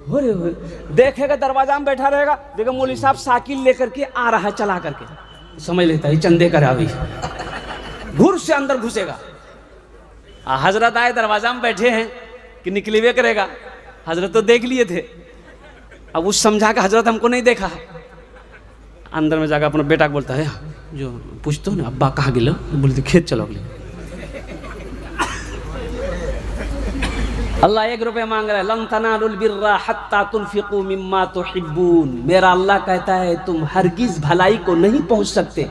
देखेगा दरवाजा में बैठा रहेगा, देखो मौलवी साहब साइकिल लेकर के आ रहा है चला करके, समझ लेता है चंदे करा अभी, घुर से अंदर घुसेगा। हजरत आए दरवाजा में बैठे हैं कि निकलवे करेगा, हजरत तो देख लिए थे, अब उस समझा के हजरत हमको नहीं देखा है, अंदर में जाकर अपना बेटा को बोलता है, जो पूछते हो ना अब्बा कहाँ गिलो, बोलते खेत चलो अगले। अल्लाह 1 रुपया मांग रहा है, लन तनालुल बिर्रा हत्ता तुनफिकू मिम्मा तुहिब्बून। मेरा अल्लाह कहता है तुम हरगिज भलाई को नहीं पहुंच सकते,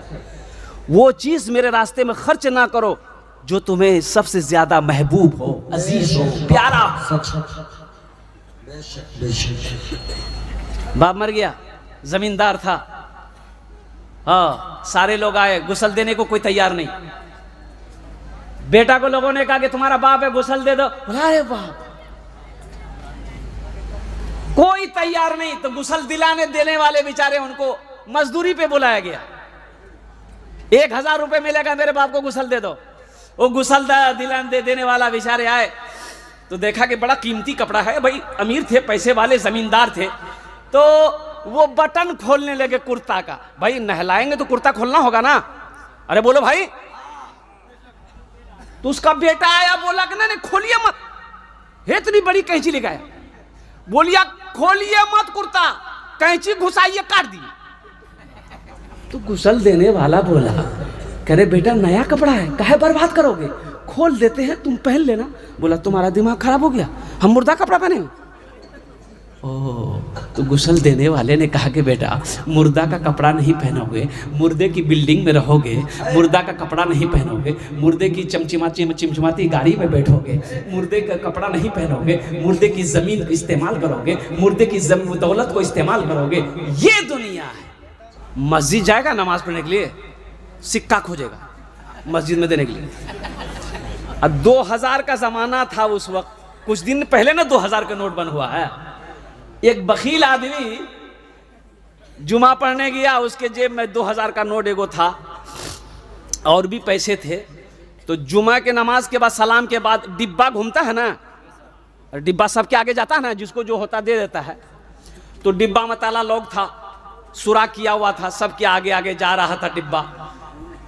वो चीज मेरे रास्ते में खर्च ना करो जो तुम्हें सबसे ज्यादा महबूब हो, अजीज हो, प्यारा। बाप मर गया, जमींदार था, हाँ, सारे लोग आए, गुसल देने को कोई तैयार नहीं। बेटा को लोगों ने कहा कि तुम्हारा बाप है, गुसल दे दो। अरे बाप, कोई तैयार नहीं। तो गुसल दिलाने देने वाले बेचारे, उनको मजदूरी पे बुलाया गया, 1000 रुपए मिलेगा, मेरे बाप को गुसल दे दो। वो गुसल दिलाने देने वाला बेचारे आए तो देखा कि बड़ा कीमती कपड़ा है, भाई अमीर थे, पैसे वाले जमींदार थे, तो वो बटन खोलने लगे कुर्ता का। भाई नहलाएंगे तो कुर्ता खोलना होगा ना, अरे बोलो भाई। तो उसका बेटा आया, बोला कि नहीं खोलिए मत, इतनी बड़ी कैंची लेके आया, बोलिया खोलिए मत कुर्ता, कैंची घुसाइए, काट दिए। तो गुसल देने वाला बोला, करे बेटा नया कपड़ा है, काहे बर्बाद करोगे, खोल देते हैं, तुम पहन लेना। बोला तुम्हारा दिमाग खराब हो गया, हम मुर्दा कपड़ा पहने। ओह, तो गुसल देने वाले ने कहा कि बेटा मुर्दा का कपड़ा नहीं पहनोगे, मुर्दे की बिल्डिंग में रहोगे, मुर्दा का कपड़ा नहीं पहनोगे, मुर्दे की चिमचिमाती गाड़ी में बैठोगे, मुर्दे का कपड़ा नहीं पहनोगे, मुर्दे की जमीन को इस्तेमाल करोगे, मुर्दे की दौलत को इस्तेमाल करोगे, ये दुनिया है। मस्जिद जाएगा नमाज पढ़ने के लिए, सिक्का खोजेगा मस्जिद में देने के लिए। अब 2000 का जमाना था उस वक्त, कुछ दिन पहले ना 2000 का नोट बन हुआ है। एक बखील आदमी जुमा पढ़ने गया, उसके जेब में 2000 का नोट एगो था और भी पैसे थे। तो जुमा के नमाज के बाद, सलाम के बाद डिब्बा घूमता है ना, डिब्बा सबके आगे जाता है ना, जिसको जो होता दे देता है। तो डिब्बा में ताला लॉक था, सुरा किया हुआ था, सबके आगे आगे जा रहा था डिब्बा।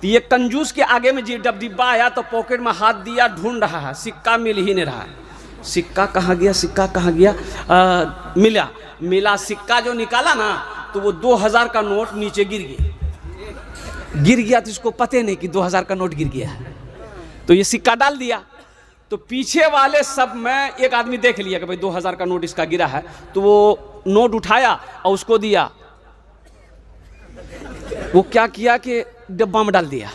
तो ये कंजूस के आगे में जब डिब्बा आया तो पॉकेट में हाथ दिया, ढूंढ रहा है, सिक्का मिल ही नहीं रहा है। सिक्का कहाँ गया, सिक्का कहाँ गया, मिला सिक्का जो निकाला ना, तो वो 2000 का नोट नीचे गिर गया। तो इसको पता नहीं कि 2000 का नोट गिर गया है। तो ये सिक्का डाल दिया, तो पीछे वाले सब में एक आदमी देख लिया कि भाई 2000 का नोट इसका गिरा है, तो वो नोट उठाया और उसको दिया। वो क्या किया कि डिब्बा में डाल दिया।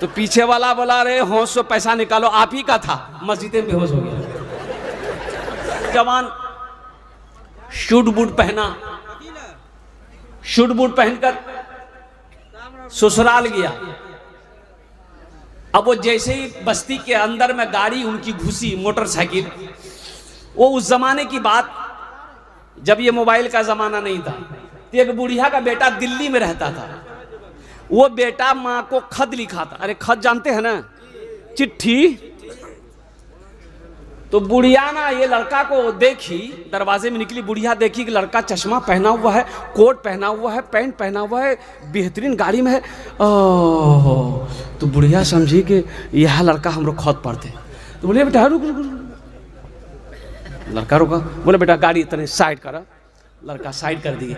तो पीछे वाला बोला अरे होश से पैसा निकालो, आप ही का था। मस्जिद में बेहोश हो गया। जवान शूट बूट पहना, शूट बूट पहनकर ससुराल गया। अब वो जैसे ही बस्ती के अंदर में गाड़ी उनकी घुसी, मोटरसाइकिल, वो उस जमाने की बात जब ये मोबाइल का जमाना नहीं था। तो एक बुढ़िया का बेटा दिल्ली में रहता था, वो बेटा माँ को खत लिखा था। अरे खत जानते हैं ना, चिट्ठी। तो बुढ़िया ना ये लड़का को देखी, दरवाजे में निकली, बुढ़िया देखी कि लड़का चश्मा पहना हुआ है, कोट पहना हुआ है, पैंट पहना हुआ है, बेहतरीन गाड़ी में है। ओह, तो बुढ़िया समझी कि यह लड़का हम लोग खत पढ़ते। तो बोले बेटा रुक रुक रुक। लड़का रुका, बोले बेटा गाड़ी इतने साइड करा। लड़का साइड कर दिए।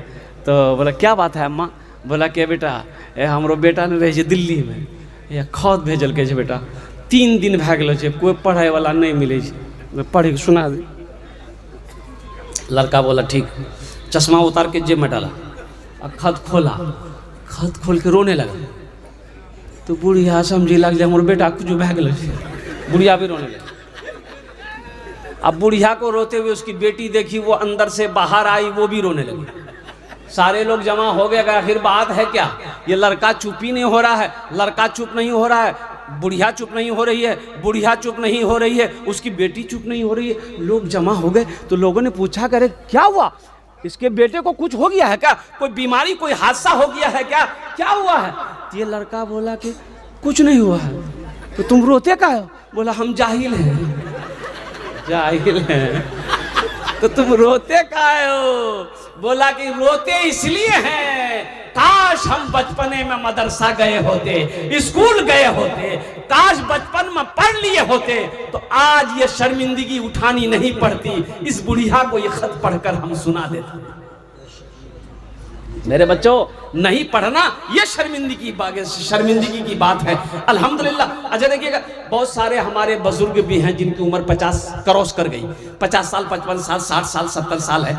तो बोला क्या बात है अम्मा? बोला क्या बेटा हमरो बेटा ने रहे दिल्ली में, या खत भेजल के बेटा, 3 दिन भए गेलो छै, कोई पढ़ाई वाला नहीं मिले छै, पढ़ सुना दे। लड़का बोला ठीक। चश्मा उतार के जेब में डाला और खत खोला, खत खोल के रोने लगा। तो बुढ़िया समझी लग जाए मोर बेटा कुछ भए गेलो छै, बुढ़िया भी रोने लगी। अब बुढ़िया को रोते हुए उसकी बेटी देखी, वो अंदर से बाहर आई, वो भी रोने लगी। सारे लोग जमा हो गए, आखिर बात है क्या? ये लड़का चुप ही नहीं हो रहा है, लड़का चुप नहीं हो रहा है, बुढ़िया चुप नहीं हो रही है, बुढ़िया चुप नहीं हो रही है, उसकी बेटी चुप नहीं हो रही है। लोग जमा हो गए। तो लोगों ने पूछा करे क्या हुआ, इसके बेटे को कुछ हो गया है क्या, कोई बीमारी, कोई हादसा हो गया है क्या, क्या हुआ है? तो ये लड़का बोला कि कुछ नहीं हुआ है। तो तुम रोते का हो? बोला हम जाहिल हैं, जाहिल हैं। तो तुम रोते काहे हो? बोला कि रोते इसलिए हैं, काश हम बचपने में मदरसा गए होते, स्कूल गए होते, काश बचपन में पढ़ लिए होते तो आज ये शर्मिंदगी उठानी नहीं पड़ती। इस बुढ़िया को ये खत पढ़कर हम सुना देते। मेरे बच्चों, नहीं पढ़ना ये शर्मिंदगी की बात है। अल्हम्दुलिल्लाह। अच्छा देखिएगा, बहुत सारे हमारे बुजुर्ग भी हैं जिनकी उम्र 50 क्रॉस कर गई, 50 साल, 55 साल, 60 साल, 70 साल है,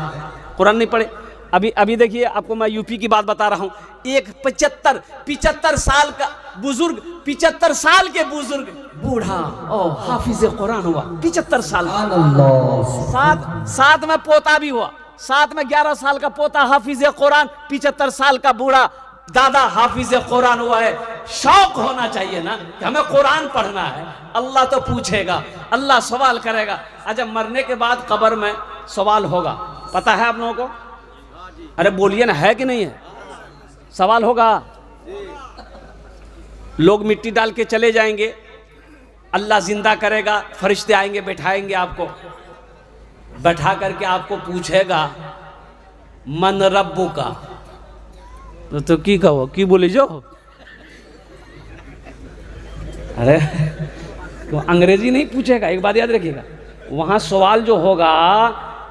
कुरान नहीं पढ़े। अभी देखिए, आपको मैं यूपी की बात बता रहा हूँ। एक 75 साल का बुजुर्ग, 75 साल के बुजुर्ग बूढ़ा और हाफिज कुरान हुआ, 75 साल। साथ में पोता भी हुआ, साथ में 11 साल का पोता हाफिज कुरान, 75 साल का बूढ़ा दादा हाफिज कुरान हुआ है। शौक होना चाहिए ना कि हमें कुरान पढ़ना है। अल्लाह तो पूछेगा, अल्लाह सवाल करेगा। अच्छा, मरने के बाद कब्र में सवाल होगा, पता है आप लोगों को? अरे बोलिए ना, है कि नहीं है? सवाल होगा। लोग मिट्टी डाल के चले जाएंगे, अल्लाह जिंदा करेगा, फरिश्ते आएंगे, बैठाएंगे आपको, बैठा करके आपको पूछेगा मन रब्बू का, तो की कहो, की बोले जो? अरे तो अंग्रेजी नहीं पूछेगा, एक बात याद रखिएगा। वहां सवाल जो होगा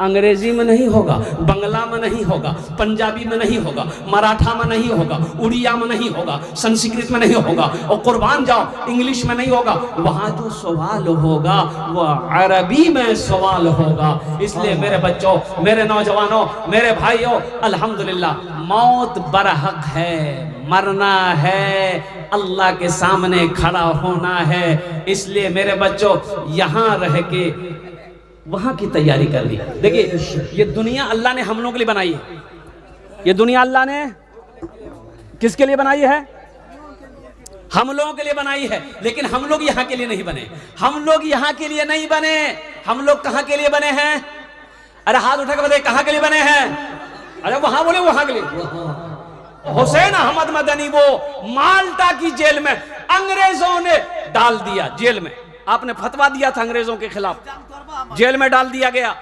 अंग्रेजी में नहीं होगा, बंगला में नहीं होगा, पंजाबी में नहीं होगा, मराठा में नहीं होगा, उड़िया में नहीं होगा, संस्कृत में नहीं होगा, और कुर्बान जाओ इंग्लिश में नहीं होगा। वहां जो सवाल होगा वह अरबी में सवाल होगा। इसलिए मेरे बच्चों, मेरे नौजवानों, मेरे भाइयों, अल्हम्दुलिल्लाह मौत बरहक है, मरना है, अल्लाह के सामने खड़ा होना है। इसलिए मेरे बच्चों, यहां रह के वहां की तैयारी कर ली। देखिए, ये दुनिया अल्लाह ने हम लोगों के लिए बनाई है। ये दुनिया अल्लाह ने किसके लिए बनाई है? हम लोगों के लिए बनाई है। लेकिन हम लोग यहाँ के लिए नहीं बने, हम लोग यहाँ के लिए नहीं बने। हम लोग कहाँ के लिए बने हैं? अरे हाथ उठा के बताइए, कहाँ के लिए बने हैं? अरे वहां बोले, वहां के लिए। हुसैन अहमद मदनी वो माल्टा की जेल में अंग्रेजों ने डाल दिया, जेल में आपने फतवा दिया था अंग्रेजों के खिलाफ, जेल में डाल दिया गया।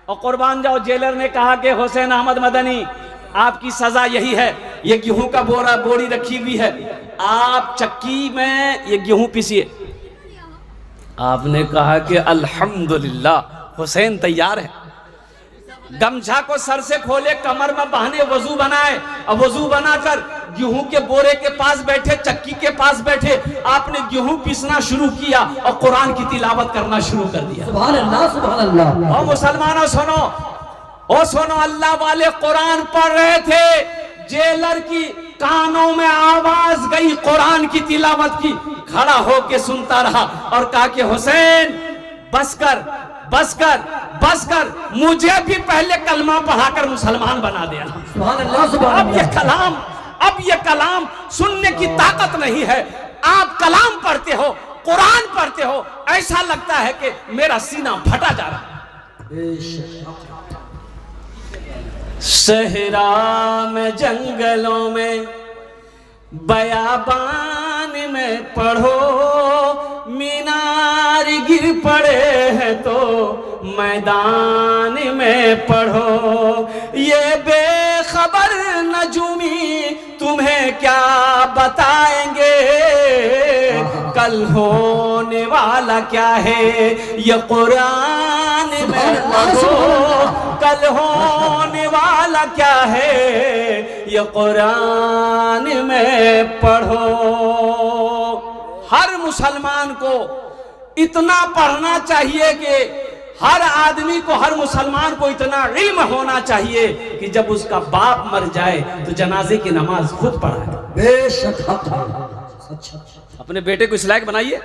और कुर्बान जाओ, जेलर ने कहा कि हुसैन अहमद मदनी आपकी सजा यही है, ये गेहूं का बोरी रखी हुई है, आप चक्की में ये गेहूं पीसिए। आपने कहा कि अल्हम्दुलिल्लाह हुसैन तैयार है। गमछा को सर से खोले, कमर में बांधे, वजू बनाए, और वजू बनाकर गेहूं के बोरे के पास बैठे, चक्की के पास बैठे, आपने गेहूं पीसना शुरू किया और कुरान की तिलावत करना शुरू कर दिया। सुभान अल्लाह, सुभान अल्लाह। और मुसलमानों सुनो, ओ सुनो, अल्लाह वाले कुरान पढ़ रहे थे, जेलर की कानों में आवाज गई कुरान की तिलावत की, खड़ा होके सुनता रहा और कहा कि हुसैन बस कर, बस कर, बस कर, मुझे भी पहले कलमा पढ़ाकर मुसलमान बना देना। सुभान अल्लाह, सुभान अल्लाह। अब ये कलाम सुनने की ताकत नहीं है। आप कलाम पढ़ते हो, कुरान पढ़ते हो, ऐसा लगता है कि मेरा सीना फटा जा रहा है। सहरा में, जंगलों में, बयाबान में पढ़ो, मीनार गिर पड़े हैं तो मैदान में पढ़ो। ये बेखबर नजूमी तुम्हें क्या बताएंगे, कल होने वाला क्या है, ये कुरान में पढ़ो, कल होने वाला क्या है, ये कुरान में पढ़ो। हर मुसलमान को इतना पढ़ना चाहिए कि हर आदमी को, हर मुसलमान को इतना इल्म होना चाहिए कि जब उसका बाप मर जाए तो जनाजे की नमाज खुद पढ़ाए। बेशक अपने बेटे को इस लायक बनाइए,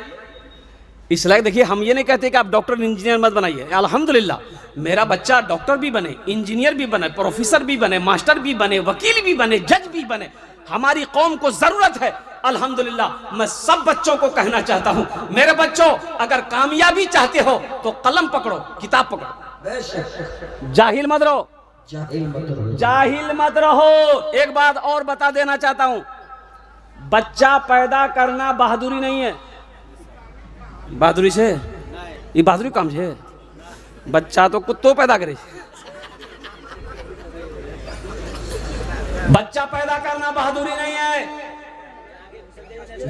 इस लायक। देखिए, हम ये नहीं कहते कि आप डॉक्टर इंजीनियर मत बनाइए। अल्हम्दुलिल्लाह मेरा बच्चा डॉक्टर भी बने, इंजीनियर भी बने, प्रोफेसर भी बने, मास्टर भी बने, वकील भी बने, जज भी बने। हमारी कौम को जरूरत है। अल्हम्दुलिल्लाह मैं सब बच्चों को कहना चाहता हूं, मेरे बच्चों अगर कामयाबी चाहते हो तो कलम पकड़ो, किताब पकड़ो, जाहिल मत रहो, जाहिल मत रहो। एक बात और बता देना चाहता हूं, बच्चा पैदा करना बहादुरी नहीं है। बहादुरी से ये बहादुरी काम है। बच्चा तो कुत्तों पैदा करे। बच्चा पैदा करना बहादुरी नहीं है,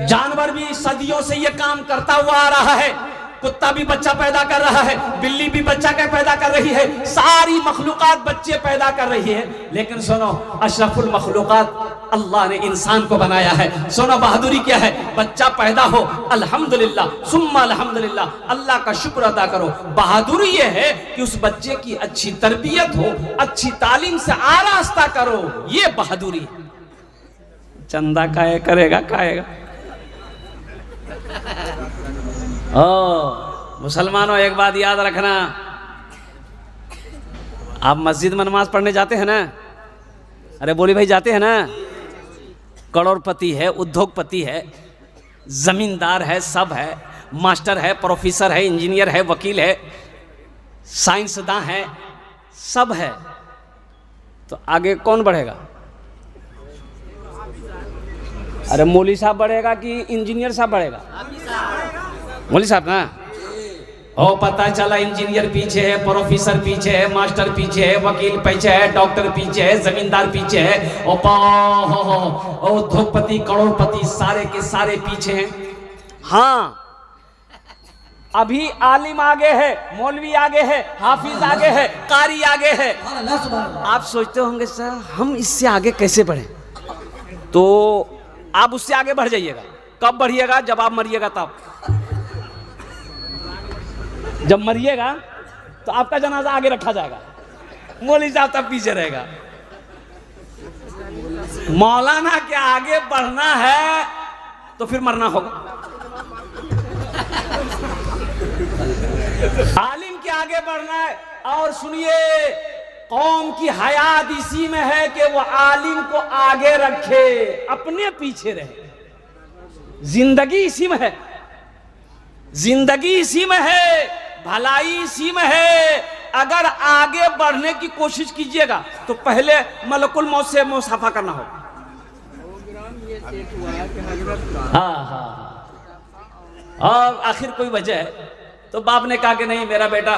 जानवर भी सदियों से ये काम करता हुआ आ रहा है। कुत्ता भी बच्चा पैदा कर रहा है, बिल्ली भी बच्चा पैदा कर रही है, सारी मखलूकात बच्चे पैदा कर रही है। लेकिन सुनो, अशरफुल मखलूकात अल्लाह ने इंसान को बनाया है। सुनो बहादुरी क्या है, बच्चा पैदा हो अल्हम्दुलिल्लाह सुम्मा अल्हम्दुलिल्लाह, अल्लाह का शुक्र अदा करो। बहादुरी ये है कि उस बच्चे की अच्छी तरबियत हो, अच्छी तालीम से आरास्ता करो, ये बहादुरी। चंदा काहे करेगा, खाएगा। मुसलमानों एक बात याद रखना, आप मस्जिद में नमाज पढ़ने जाते हैं ना, अरे बोली भाई जाते हैं ना। करोड़पति है, उद्योगपति है, जमींदार है, सब है, मास्टर है, प्रोफेसर है, इंजीनियर है, वकील है, साइंसदान है, सब है, तो आगे कौन बढ़ेगा? अरे मौली साहब बढ़ेगा कि इंजीनियर साहब बढ़ेगा? मौली साहब ना। ओ पता चला इंजीनियर पीछे है, प्रोफेसर पीछे है, मास्टर पीछे है, वकील पीछे है, डॉक्टर पीछे है, जमींदार पीछे है, उद्योगपति करोड़पति सारे के सारे पीछे हैं। हाँ, अभी आलिम आगे है, मौलवी आगे है, हाफिज आगे है, कारी आगे है। आप सोचते होंगे सर हम इससे आगे कैसे बढ़े, तो आप उससे आगे बढ़ जाइएगा। कब बढ़िएगा? जब आप मरिएगा तब। जब मरिएगा तो आपका जनाजा आगे रखा जाएगा, मौलवी साहब तब पीछे रहेगा। मौलाना के आगे बढ़ना है तो फिर मरना होगा, आलिम के आगे बढ़ना है। और सुनिए, कौम की हयात इसी में है कि वो आलिम को आगे रखे, अपने पीछे रहे। जिंदगी इसी में है, जिंदगी इसी में है, भलाई इसी में है। अगर आगे बढ़ने की कोशिश कीजिएगा तो पहले मलकुल मौत से मुसाफा करना होगा। हाँ, और आखिर कोई वजह है तो बाप ने कहा कि नहीं मेरा बेटा,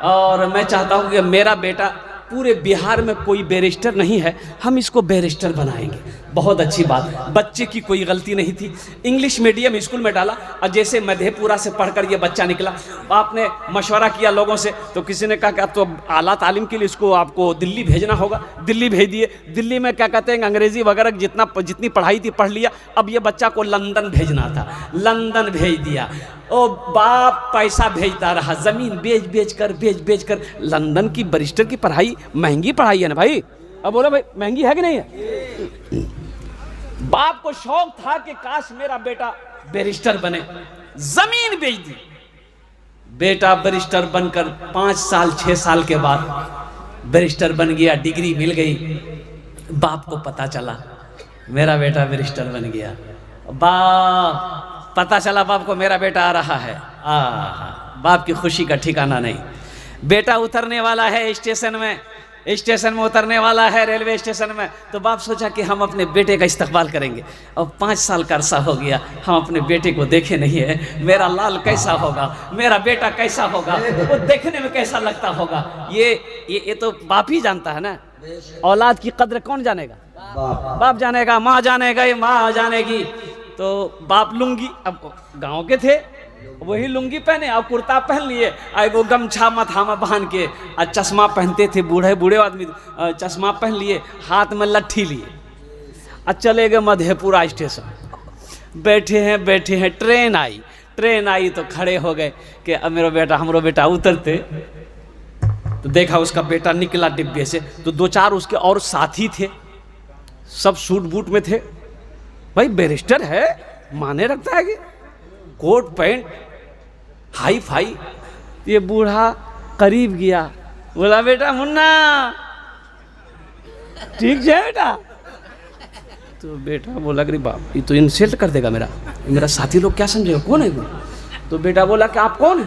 और मैं चाहता हूं कि मेरा बेटा, पूरे बिहार में कोई बैरिस्टर नहीं है, हम इसको बैरिस्टर बनाएंगे। बहुत अच्छी बात, बच्चे की कोई गलती नहीं थी, इंग्लिश मीडियम स्कूल में डाला, और जैसे मधेपुरा से पढ़कर ये बच्चा निकला, आपने मशवरा किया लोगों से, तो किसी ने कहा कि अब तो आला तालीम के लिए इसको आपको दिल्ली भेजना होगा। दिल्ली भेज दिए। दिल्ली में क्या कहते हैं, अंग्रेजी वगैरह जितनी पढ़ाई थी पढ़ लिया। अब ये बच्चा को लंदन भेजना था, लंदन भेज दिया। ओ बाप पैसा भेजता रहा, जमीन बेच बेच कर। लंदन की बैरिस्टर की पढ़ाई महंगी पढ़ाई है ना भाई। अब बोलो भाई महंगी है कि नहीं है? बाप को शौक था कि काश मेरा बेटा बैरिस्टर बने, जमीन बेच दी। बेटा बैरिस्टर बनकर 5 साल 6 साल के बाद बैरिस्टर बन गया, डिग्री मिल गई। बाप को पता चला मेरा बेटा बैरिस्टर बन गया। पता चला बाप को मेरा बेटा आ रहा है। बाप की खुशी का ठिकाना नहीं। बेटा उतरने वाला है स्टेशन में उतरने वाला है, रेलवे स्टेशन में। तो बाप सोचा कि हम अपने बेटे का इस्तकबाल करेंगे। अब 5 साल का अरसा हो गया, हम अपने बेटे को देखे नहीं है। मेरा लाल कैसा होगा, मेरा बेटा कैसा होगा, वो देखने में कैसा लगता होगा, ये तो बाप ही जानता है ना। औलाद की कद्र कौन जानेगा? बाप जानेगा, माँ जानेगा, ये माँ जानेगी। तो बाप लुंगी, अब गांव के थे वही लुंगी पहने, अब कुर्ता पहन लिए, एगो गमछा माथा में बांध के, और चश्मा पहनते थे, बूढ़े आदमी चश्मा पहन लिए, हाथ में लट्ठी लिए, और चले गए मधेपुरा स्टेशन। बैठे हैं, ट्रेन आई तो खड़े हो गए कि अब हमरो बेटा उतरते। तो देखा उसका बेटा निकला डिब्बे से, तो 2-4 उसके और साथी थे, सब सूट बूट में थे। भाई बैरिस्टर है, माने रखता है कि कोट पैंट हाई फाई। ये बूढ़ा करीब गया, बोला बेटा मुन्ना ठीक है बेटा। तो बेटा बोला कि बाप ये तो इंसल्ट कर देगा मेरा साथी लोग क्या समझेगा, कौन है वो? तो बेटा बोला कि आप कौन है?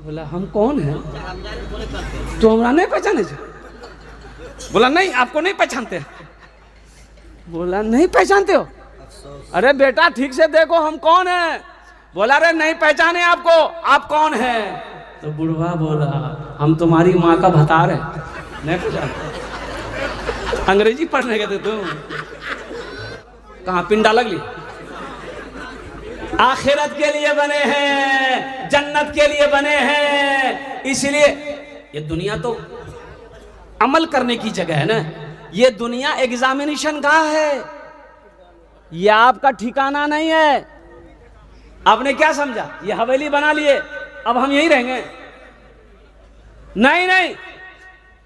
बोला हम कौन है? तो हमरा नहीं पहचाने थे। बोला नहीं आपको नहीं पहचानते। बोला नहीं पहचानते हो? अरे बेटा ठीक से देखो हम कौन है। बोला अरे नहीं पहचाने आपको, आप कौन है? तो बुढ़वा बोला हम तुम्हारी माँ का भतार है, नहीं पहचान? अंग्रेजी पढ़ने गए थे तुम? कहाँ पिंडा लगली? आखिरत के लिए बने हैं, जन्नत के लिए बने हैं। इसलिए ये दुनिया तो अमल करने की जगह है ना, ये दुनिया एग्जामिनेशन का है, ये आपका ठिकाना नहीं है। आपने क्या समझा, ये हवेली बना लिए अब हम यहीं रहेंगे? नहीं नहीं,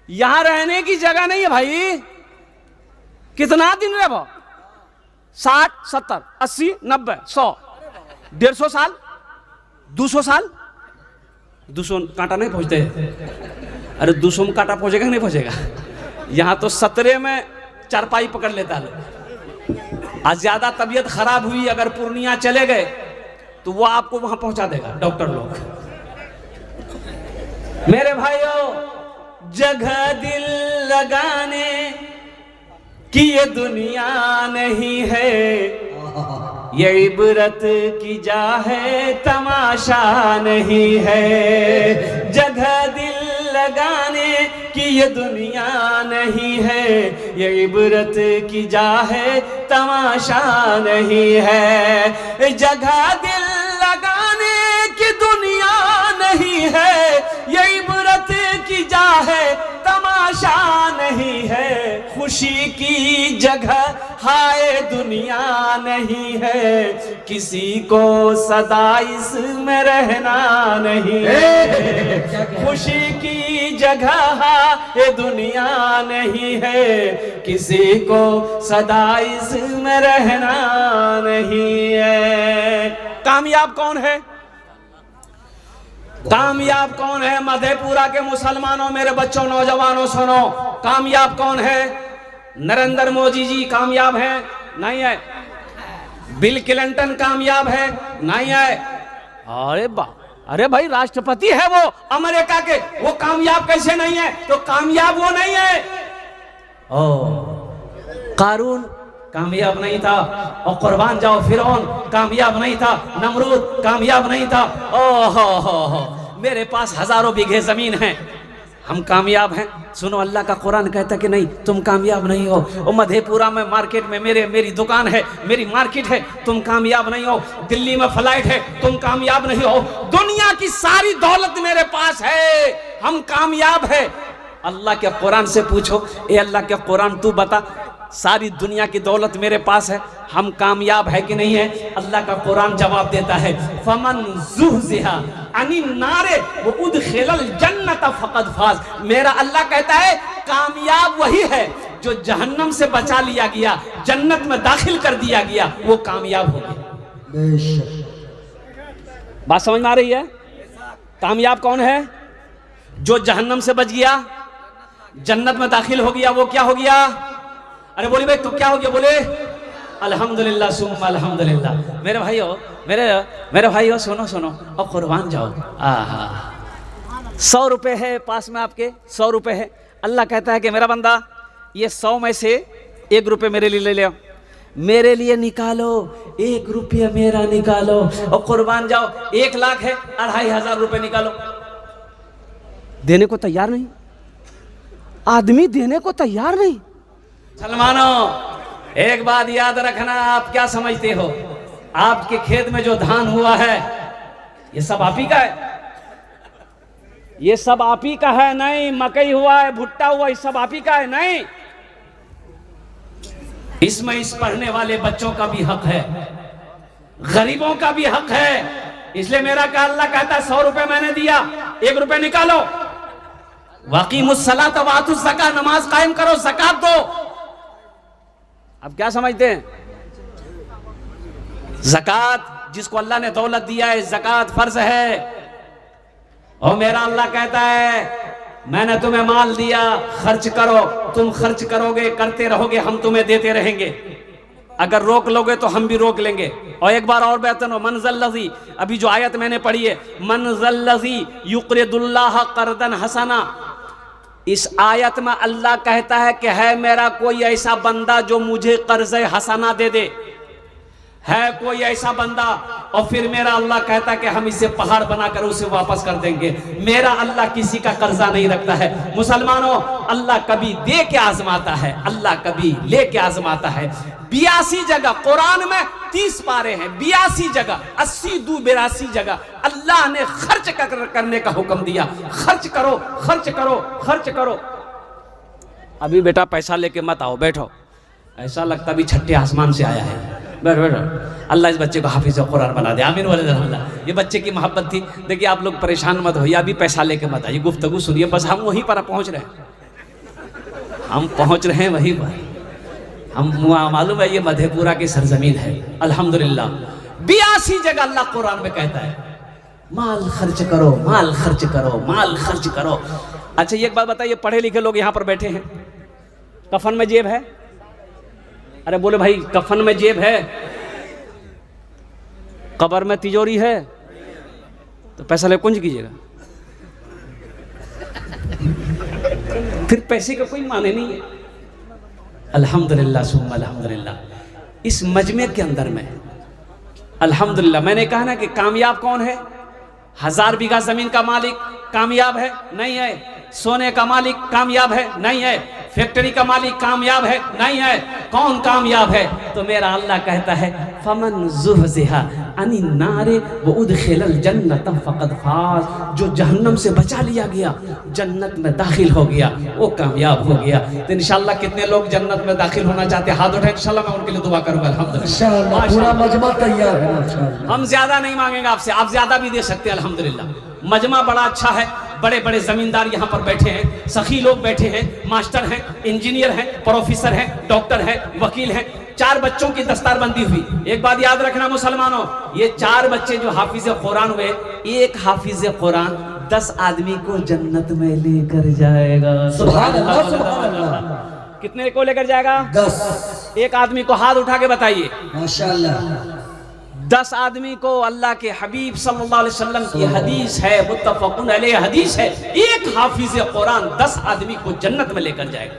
यहां रहने की जगह नहीं है भाई। कितना दिन रहो? 60, 70, 80, 90, 100, 150 साल, 200 साल? 200 कांटा नहीं पहुंचते? अरे 200 में कांटा पहुंचेगा नहीं पहुंचेगा? यहां तो 17 में चारपाई पकड़ लेता लोग। आज ज्यादा तबीयत खराब हुई, अगर पूर्णिया चले गए तो वो आपको वहां पहुंचा देगा डॉक्टर लोग। मेरे भाइयों, जगह दिल लगाने की ये दुनिया नहीं है, ये इबरत की जा है, तमाशा नहीं है। जगह दिल लगाने की ये दुनिया नहीं है, ये इबरत की जा है, तमाशा नहीं है। जगह दिल लगाने की दुनिया नहीं है, ये इबरत की जा है, तमाशा नहीं है। खुशी की जगह हाय दुनिया नहीं है, किसी को सदा इसमें रहना नहीं है। खुशी की जगह हाय दुनिया नहीं है, किसी को सदा इसमें रहना नहीं है। कामयाब कौन है? कामयाब कौन है? मधेपुरा के मुसलमानों, मेरे बच्चों, नौजवानों सुनो, कामयाब कौन है? नरेंद्र मोदी जी कामयाब हैं? नहीं है। बिल क्लिंटन कामयाब है? नहीं है। अरे भाई राष्ट्रपति है वो अमेरिका के, वो कामयाब कैसे नहीं है? तो कामयाब वो नहीं है। कारून कामयाब नहीं था, और कुर्बान जाओ फिरौन कामयाब नहीं था, नमरूद कामयाब नहीं था। ओहो, मेरे पास हजारों बीघे जमीन है, हम कामयाब हैं। सुनो, अल्लाह का कुरान कहता कि नहीं, तुम कामयाब नहीं हो। और मधेपुरा में मार्केट में मेरी दुकान है, मेरी मार्केट है, तुम कामयाब नहीं हो। दिल्ली में फ्लाइट है, तुम कामयाब नहीं हो। दुनिया की सारी दौलत मेरे पास है, हम कामयाब है। अल्लाह के कुरान से पूछो, ए अल्लाह के कुरान तू बता, सारी दुनिया की दौलत मेरे पास है, हम कामयाब है कि नहीं है? अल्लाह का कुरान जवाब देता है, फमन ज़ुहज़िहा अनिन नारे व उदखिलल जन्नत फ़क़द फ़ाज़। मेरा अल्लाह कहता है कामयाब वही है जो जहन्नम से बचा लिया गया, जन्नत में दाखिल कर दिया गया, वो कामयाब हो गया। बात समझ में आ रही है? कामयाब कौन है? जो जहन्नम से बच गया, जन्नत में दाखिल हो गया, वो क्या हो गया? अरे बोली भाई, तो क्या हो गया? बोले अल्हम्दुलिल्लाह सुम्मा अल्हम्दुलिल्लाह। मेरे भाइयों सुनो और कुर्बान जाओ। 100 रुपए है पास में आपके, 100 रुपए है। अल्लाह कहता है कि मेरा बंदा, ये 100 में से 1 रुपये मेरे लिए ले लो, मेरे लिए निकालो, 1 रुपया मेरा निकालो और कुर्बान जाओ। 1 लाख है, 2500 रुपये निकालो। देने को तैयार नहीं आदमी, देने को तैयार नहीं। मुसलमानों, एक बात याद रखना, आप क्या समझते हो? आपके खेत में जो धान हुआ है, ये सब आप ही का है? ये सब आप ही का है? नहीं। मकई हुआ है, भुट्टा हुआ, ये सब आप ही का है? नहीं। इसमें इस पढ़ने वाले बच्चों का भी हक है, गरीबों का भी हक है। इसलिए मेरा का अल्लाह कहता है 100 रुपए मैंने दिया, 1 रुपए निकालो। वाक़ीमुस्सलात व आतुज़ ज़कात, नमाज कायम करो, ज़कात दो। अब क्या समझते हैं? ज़कात, जिसको अल्लाह ने दौलत दिया है, ज़कात फर्ज है। और मेरा अल्लाह कहता है मैंने तुम्हें माल दिया, खर्च करो। तुम खर्च करोगे, करते रहोगे, हम तुम्हें देते रहेंगे। अगर रोक लोगे तो हम भी रोक लेंगे। और एक बार और बेहतर हो, मनज़ल्लज़ी, अभी जो आयत मैंने पढ़ी है, मनज़ल्लज़ी युक़रिदुल्लाह क़र्दन हसना, इस आयत में अल्लाह कहता है कि है मेरा कोई ऐसा बंदा जो मुझे कर्ज़ हसना दे दे। है कोई ऐसा बंदा और फिर मेरा अल्लाह कहता कि हम इसे पहाड़ बनाकर उसे वापस कर देंगे। मेरा अल्लाह किसी का कर्जा नहीं रखता है। मुसलमानों, अल्लाह कभी दे के आजमाता है, अल्लाह कभी ले के आजमाता है। 82 जगह कुरान में 30 पारे हैं, 82 जगह 80 दू 82 जगह अल्लाह ने खर्च करने का हुक्म दिया। खर्च करो, खर्च करो, खर्च करो। अभी बेटा पैसा लेके मत आओ, बैठो, ऐसा लगता भी छठे आसमान से आया है। बैठो बैठो, अल्लाह इस बच्चे को हाफिज कुरान बना दे, आमीन वाले अल्लाह। ये बच्चे की मोहब्बत थी। देखिए आप लोग परेशान मत होइए, अभी पैसा लेके मत आइए, गुफ्तगू सुनिए, बस हम वहीं पर पहुंच रहे हैं, हम पहुंच रहे हैं वहीं पर। हम मालूम है ये मधेपुरा की सरजमीन है, अल्हम्दुलिल्लाह। 82 जगह अल्लाह कुरान में कहता है माल खर्च करो, माल खर्च करो, माल खर्च करो। अच्छा ये एक बात बताइए, पढ़े लिखे लोग यहाँ पर बैठे हैं, कफन में जेब है? अरे बोले भाई, कफन में जेब है, कब्र में तिजोरी है, तो पैसा ले कुंज कीजिएगा। फिर पैसे का कोई माने नहीं है। अल्हम्दुलिल्लाह सुम्मा अल्हम्दुलिल्लाह, इस मजमे के अंदर में अल्हम्दुलिल्लाह, मैंने कहा ना कि कामयाब कौन है? 1000 बीघा जमीन का मालिक कामयाब है? नहीं है। सोने का मालिक कामयाब है? नहीं है। फैक्ट्री का मालिक कामयाब है? नहीं है। कौन कामयाब है? तो मेरा अल्लाह कहता है फमन ज़ुहज़िहा अनिन नारे व उदखिलल जन्नत फ़क़द फ़ाज़, जो जहन्नम से बचा लिया गया, जन्नत में दाखिल हो गया, वो कामयाब हो गया। तो इंशाअल्लाह कितने लोग जन्नत में दाखिल होना चाहते हैं? हाथ उठाएं, इंशाअल्लाह मैं उनके लिए दुआ करूंगा। अल्हम्दुलिल्लाह, पूरा मजमा तैयार है। हम ज्यादा नहीं मांगेंगे आपसे, आप ज्यादा भी दे सकते हैं। अल्हम्दुलिल्लाह मजमा बड़ा अच्छा है, बड़े बड़े जमींदार यहाँ पर बैठे हैं, सखी लोग बैठे हैं, मास्टर हैं, इंजीनियर हैं, प्रोफेसर हैं, डॉक्टर हैं, वकील हैं। 4 बच्चों की दस्तारबंदी हुई। एक बात याद रखना मुसलमानों, ये 4 बच्चे जो हाफिज कुरान हुए, एक हाफिज कुरान 10 आदमी को जन्नत में लेकर जाएगा। सुभान अल्लाह, सुभान अल्लाह। कितने को लेकर जाएगा? 10। एक आदमी को हाथ उठा के बताइए। माशाअल्लाह। 10 आदमी को अल्लाह के हबीब सल्लल्लाहु अलैहि वसल्लम की हदीस है, मुत्तफ़क़ुन अलैह हदीस है, एक हाफिज कुरान 10 आदमी को जन्नत में लेकर जाएगा।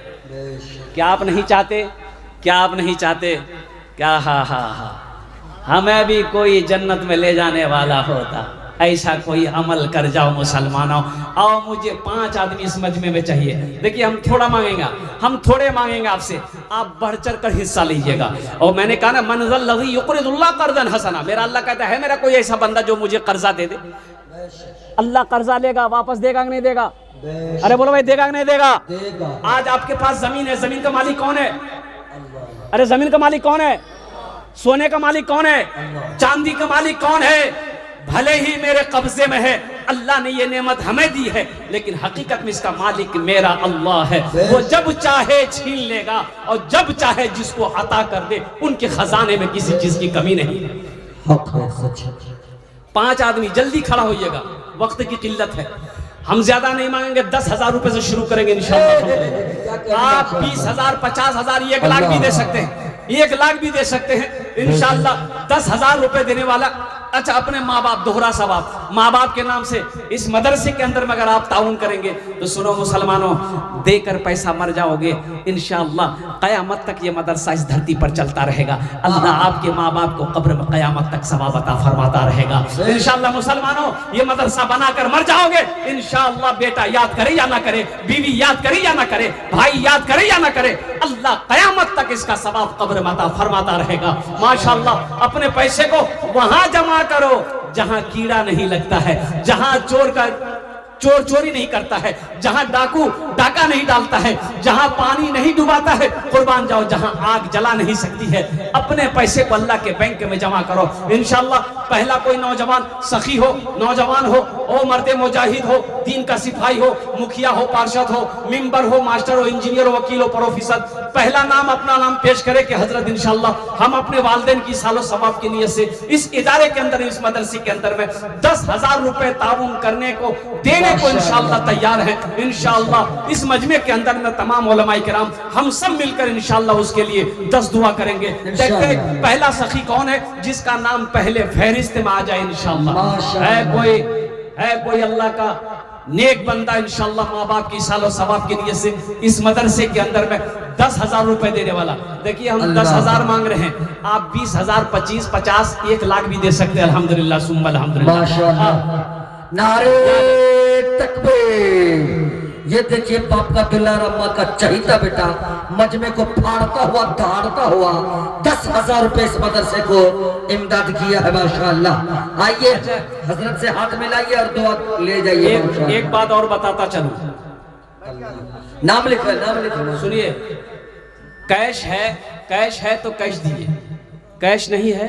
क्या आप नहीं चाहते? क्या आप नहीं चाहते? क्या? हा हा हा, हमें भी कोई जन्नत में ले जाने वाला होता। ऐसा कोई अमल कर जाओ मुसलमानों। आओ, मुझे 5 आदमी इस मजमे में चाहिए। देखिए हम थोड़ा मांगेंगे, हम थोड़े मांगेंगे आपसे, आप बढ़ चढ़ कर हिस्सा लीजिएगा। और मैंने कहा ना, मनज़ल लज़ी युक़रिदुल्लाह क़र्ज़न हसना, मेरा अल्लाह कहता है मेरा कोई ऐसा बंदा जो मुझे कर्जा दे दे। अल्लाह कर्जा लेगा, वापस देगा कि नहीं देगा? अरे बोलो भाई, देगा कि नहीं देगा? आज आपके पास जमीन है, जमीन का मालिक कौन है? अरे जमीन का मालिक कौन है? सोने का मालिक कौन है? चांदी का मालिक कौन है? भले ही मेरे कब्जे में है, अल्लाह ने ये नेमत हमें दी है, लेकिन हकीकत में इसका मालिक मेरा अल्लाह है। वो जब चाहे छीन लेगा और जब चाहे जिसको अता कर दे, उनके खजाने में किसी चीज की कमी नहीं है। 5 आदमी जल्दी खड़ा होइएगा, वक्त की किल्लत है। हम ज्यादा नहीं मांगेंगे, 10,000 रुपए से शुरू करेंगे इंशाअल्लाह। आप 20,000, 50,000, 1 लाख भी दे सकते हैं, 1 लाख भी दे सकते हैं इंशाअल्लाह। 10,000 रुपए देने वाला, अच्छा अपने माँ बाप, दोहरा सवाब, माँ बाप के नाम से इस मदरसे के अंदर में अगर आप ताउन करेंगे तो सुनो मुसलमानों, देकर पैसा मर जाओगे, इंशाअल्लाह क़यामत तक ये मदरसा इस धरती पर चलता रहेगा। अल्लाह आपके माँ बाप को कब्र में क़यामत तक सवाब अता फरमाता रहेगा इंशाअल्लाह। मुसलमानों, ये मदरसा बनाकर मर जाओगे इंशाअल्लाह। बेटा याद करे या ना करे, बीवी याद करे या ना करे, भाई याद करे या ना करे, अल्लाह क़यामत तक इसका सवाब कब्र में अता फरमाता रहेगा। माशाअल्लाह, अपने पैसे को वहां जमा करो जहां कीड़ा नहीं लगता है, जहां चोर चोरी नहीं करता है, जहां डाकू डाका नहीं डालता है, जहां पानी नहीं डुबाता है। कुर्बान जाओ, जहां आग जला नहीं सकती है। अपने पैसे को अल्लाह के बैंक में जमा करो इंशाअल्लाह। पहला कोई नौजवान सखी हो, नौजवान हो, ओ मर्दे मुजाहिद हो, दीन का सिपाही हो, मुखिया हो, पार्षद हो, मेंबर हो, मास्टर हो, इंजीनियर हो, वकील हो, प्रोफेसर, पहला नाम अपना नाम पेश करे कि हजरत इंशाअल्लाह हम अपने वालिदैन की सालो सवाब की नियत से इस इदारे के अंदर, इस मदरसे के अंदर में 10,000 रुपए ताउन करने को, देने को इंशाअल्लाह तैयार है इंशाअल्लाह। इस मजमे के अंदर में तमाम उलमाए किराम हम सब मिलकर इंशाअल्लाह उसके लिए 10 दुआ करेंगे। देखते हैं पहला सखी कौन है जिसका नाम पहले फहरिस्त में आ जाए इंशाअल्लाह। है कोई अल्लाह का नेक बंदा इंशाअल्लाह माँ बाप की सालो सवाब की नियत से इस मदरसे के अंदर में 10,000 रुपए देने वाला। देखिए हम 10,000 मांग रहे हैं, आप 20,000, 25, 50, 1 लाख भी दे सकते हैं। अल्हम्दुलिल्लाह सुम्मा अल्हम्दुलिल्लाह। नारे तकबीर। ये देखिए बाप का दुलार, अम्मा का चहीता बेटा मजमे को फाड़ता हुआ दहाड़ता हुआ 10,000 रुपए इस मदरसे को इमदाद किया है माशाअल्लाह। आइए हजरत से हाथ मिलाइए और दुआ ले जाइए। एक बात और बताता चलूं, नाम लिखो, नाम लिखो। सुनिए, कैश है तो कैश दीजिए, कैश नहीं है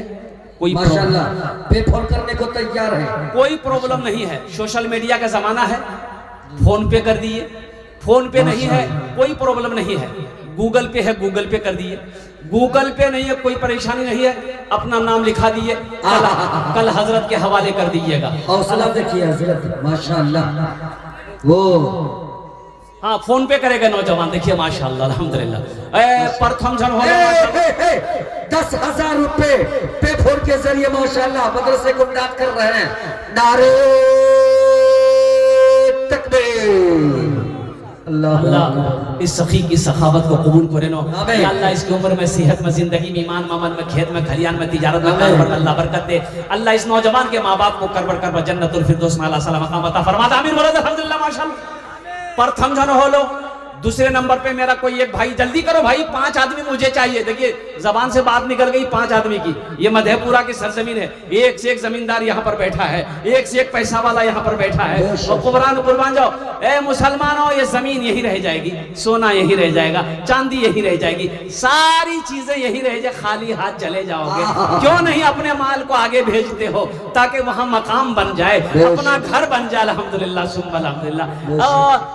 कोई माशाअल्लाह पे फोन करने को तैयार है, कोई प्रॉब्लम नहीं है। सोशल मीडिया का जमाना है, फोन पे कर दिए, फोन पे नहीं है कोई प्रॉब्लम नहीं है, गूगल पे है गूगल पे कर दिए, गूगल पे नहीं है कोई परेशानी नहीं है, अपना नाम लिखा दिए, कल हजरत के हवाले कर दीजिएगा। हौसला देखिए हजरत माशाअल्लाह। वो हाँ फोन पे करेगा नौजवान, देखिए माशाअल्लाह अल्हम्दुलिल्लाह। प्रथम जन हो 10,000 रुपए पे फोन के जरिए माशाअल्लाह मदरसे को इमदाद कर रहे हैं। नारे अल्लाह इस सखी की सखावत को कबूल करे नो या अल्लाह, इसकी उम्र में, सेहत में, जिंदगी में, ईमान ममन में, खेत में, खलियान में, तिजारत में, कारोबार में अल्लाह बरकत दे। अल्लाह इस नौजवान के माँ बाप को करबर जन्नतुल फिरदौस में अल्लाह सलाम मकाम अता फरमाता। आमीन बोलो अल्हम्दुलिल्लाह माशाअल्लाह। प्रथम जन हो लो। दूसरे नंबर पे मेरा कोई एक भाई, जल्दी करो भाई, 5 आदमी मुझे चाहिए। देखिए जबान से बात निकल गई 5 आदमी की। ये मधेपुरा की सरजमीन है, एक से एक जमींदार यहाँ पर बैठा है, एक से एक पैसा वाला यहाँ पर बैठा है। और कुर्बान जाओ ए मुसलमानों, ये जमीन यही रह जाएगी, सोना यही रह जाएगा, चांदी यही रह जाएगी, सारी चीजें यही रह जाए, खाली हाथ चले जाओगे। क्यों नहीं अपने माल को आगे भेजते हो ताकि वहां मकाम बन जाए, अपना घर बन जाए। अल्हम्दुलिल्लाह सुम्मा अल्हम्दुलिल्लाह।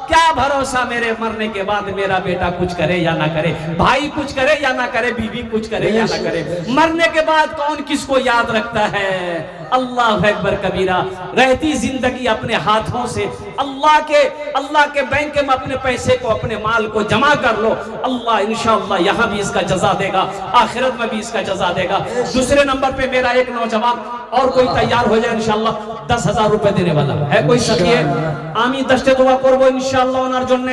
क्या भरोसा मेरे मरने के बाद मेरा बेटा कुछ करे या ना करे, भाई कुछ करे या ना करे, बीवी कुछ करे या ना करे, मरने के बाद कौन किसको याद रखता है। अल्लाह अकबर कबीरा। रहती जिंदगी अपने हाथों से अल्लाह के बैंक में अपने पैसे को, अपने माल को जमा कर लो, अल्लाह इंशाअल्लाह यहाँ भी इसका जजा देगा, आखिरत में भी इसका जजा देगा। दूसरे नंबर पे मेरा एक नौजवान और कोई तैयार हो जाए इंशाअल्लाह 10,000 रुपए देने वाला है। कोई सखी है आमी दस्ते दुआ करबो इंशाअल्लाह, ওনার জন্য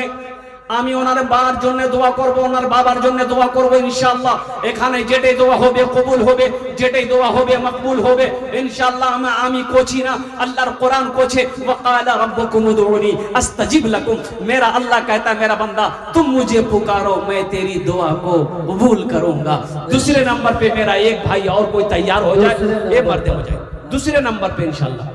আমি ওনার বার জন্য দোয়া করব, ওনার বাবার জন্য দোয়া করব ইনশাআল্লাহ। এখানে যেটাই দোয়া হবে কবুল হবে, যেটাই দোয়া হবে মকবুল হবে ইনশাআল্লাহ। আমি কোচি না, আল্লাহর কোরআন কোচে ওয়াকালা রব্বুকুম উদউনি আস্তাজিব লাকুম। मेरा अल्लाह कहता है मेरा बंदा तुम मुझे पुकारो, मैं तेरी दुआ को कबूल करूंगा। दूसरे नंबर पे मेरा एक भाई और कोई तैयार हो जाए, ये मर्द हो जाए दूसरे नंबर पे इंशाअल्लाह।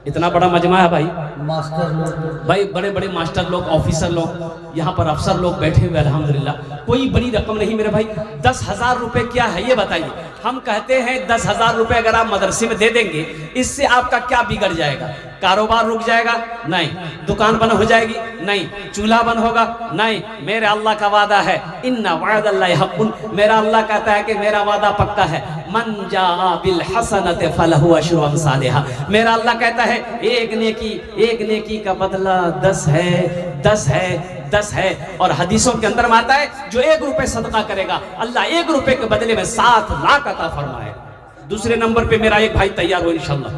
इतना बड़ा मजमा है भाई, मास्टर लोग, भाई बड़े बड़े मास्टर लोग, ऑफिसर लोग, यहाँ पर अफसर लोग बैठे हुए अल्हम्दुलिल्लाह। कोई बड़ी रकम नहीं मेरे भाई। 10,000 रुपए क्या है ये बताइए। हम कहते हैं 10,000 रुपए अगर आप मदरसे में दे देंगे, इससे आपका क्या बिगड़ जाएगा? कारोबार रुक जाएगा? नहीं। दुकान बंद हो जाएगी? नहीं। चूल्हा बंद होगा? नहीं। मेरे अल्लाह का वादा है, इन्ना वअदल्लाहि हक़्क़ुन। मेरा अल्लाह कहता है कि मेरा वादा पक्का है, मन जाअ बिल हसनति फलहु अशरु अम्सालिहा। मेरा अल्लाह कहता है एक नेकी का बदला 10 है, 10 है, 10 है। और हदीसों के अंदर में आता है जो 1 रुपए सदका करेगा, अल्लाह 1 रुपए के बदले में 7 लाख अता फरमाए। दूसरे नंबर पे मेरा एक भाई तैयार हो इंशाअल्लाह,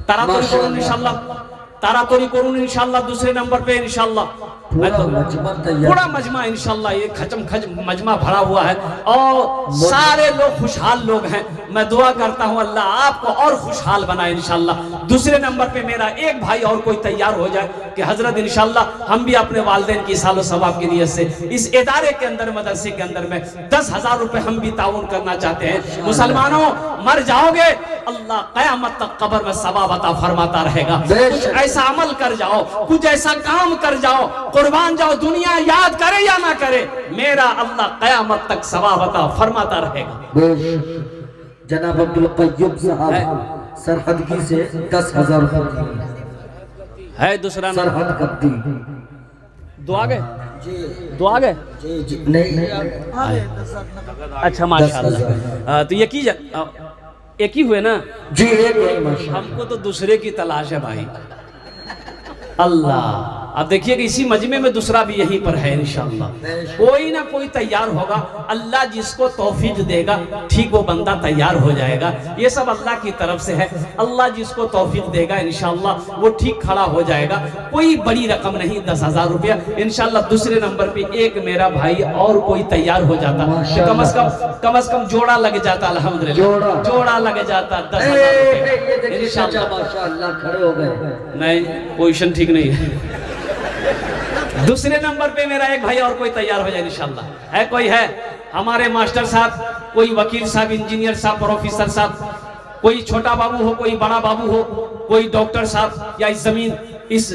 तारातोरी करूं इंशाअल्लाह, तारातोरी करूं इंशाअल्लाह। दूसरे नंबर पे इंशाअल्लाह पूरा मजमा इंशाअल्लाह, ये खचम मजमा भरा हुआ है और सारे लोग खुशहाल लोग हैं। मैं दुआ करता हूं अल्लाह आपको और खुशहाल बनाए इंशाअल्लाह। दूसरे नंबर पे मेरा एक भाई और कोई तैयार हो जाए कि हजरत इंशाअल्लाह हम भी अपने वालिदैन की सालो सवाब की नियत से इस इदारे के अंदर, मदरसे के अंदर में 10,000 रुपए हम भी ताउन करना चाहते हैं। मुसलमानों मर जाओगे, अल्लाह कयामत तक कब्र में सवाब अता फरमाता रहेगा। कुछ ऐसा अमल कर जाओ, कुछ ऐसा काम कर जाओ, कुर्बान जाओ, दुनिया याद करे या ना करे, मेरा अल्लाह कयामत तक सवाब अता फरमाता रहेगा। जनाब अब्दुल कय्यूम साहब सरहदगी से 10,000 रुपए है। दूसरा सरहद कद्दी दुआ गए दुआ गए जी नहीं, अच्छा माशाअल्लाह। तो एक ही हुए ना जी, एक माशाअल्लाह। हमको तो दूसरे की तलाश है भाई। अल्लाह अब देखिए कि इसी मजमे में दूसरा भी यहीं पर है इंशाअल्लाह। कोई ना कोई तैयार होगा, अल्लाह जिसको तौफीक देगा ठीक वो बंदा तैयार हो जाएगा। ये सब अल्लाह की तरफ से है। अल्लाह जिसको तौफीक देगा इंशाअल्लाह वो ठीक खड़ा हो जाएगा। कोई बड़ी रकम नहीं, 10,000 रुपया इंशाअल्लाह। दूसरे नंबर पे एक मेरा भाई और कोई तैयार हो जाता, कम से कम जोड़ा लग जाता, अल्हम्दुलिल्लाह जोड़ा लग जाता 10,000 रुपये इंशाअल्लाह। माशाअल्लाह खड़े हो गए। नहीं, पोजीशन ठीक नहीं है। दूसरे नंबर पे मेरा एक भाई और कोई तैयार हो जाए इंशाअल्लाह। है कोई है हमारे मास्टर साहब, कोई वकील साहब, इंजीनियर साहब, प्रोफेसर साहब, कोई छोटा बाबू हो, कोई बड़ा बाबू हो, कोई डॉक्टर साहब, या इस जमीन इस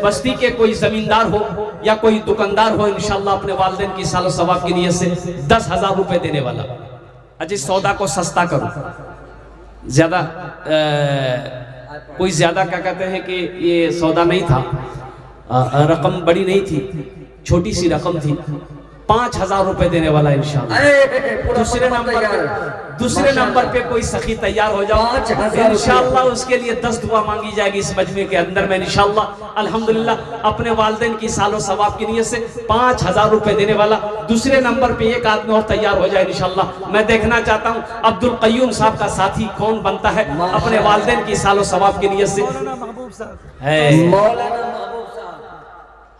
बस्ती के कोई जमींदार हो या कोई दुकानदार हो इंशाअल्लाह, अपने वालिदैन की सालो सवाब की नियत से 10,000 रुपए देने वाला। अच्छा, सौदा को सस्ता करो, ज्यादा कोई ज्यादा क्या कहते हैं कि ये सौदा नहीं था, रकम बड़ी नहीं थी, छोटी सी रकम थी, 5,000 रुपए देने वाला इंशाअल्लाह। दूसरे नंबर पे कोई सखी तैयार हो जाओ इंशाअल्लाह, उसके लिए 10 दुआ मांगी जाएगी इस मजमे के अंदर में इंशाअल्लाह। अल्हम्दुलिल्लाह अपने वालिदैन की सालो सवाब की नियत से 5,000 रुपए देने वाला दूसरे नंबर पे एक आदमी और तैयार हो जाए इंशाअल्लाह। मैं देखना चाहता हूँ अब्दुल कय्यूम साहब का साथी कौन बनता है अपने वालिदैन की सालो सवाब की नियत से।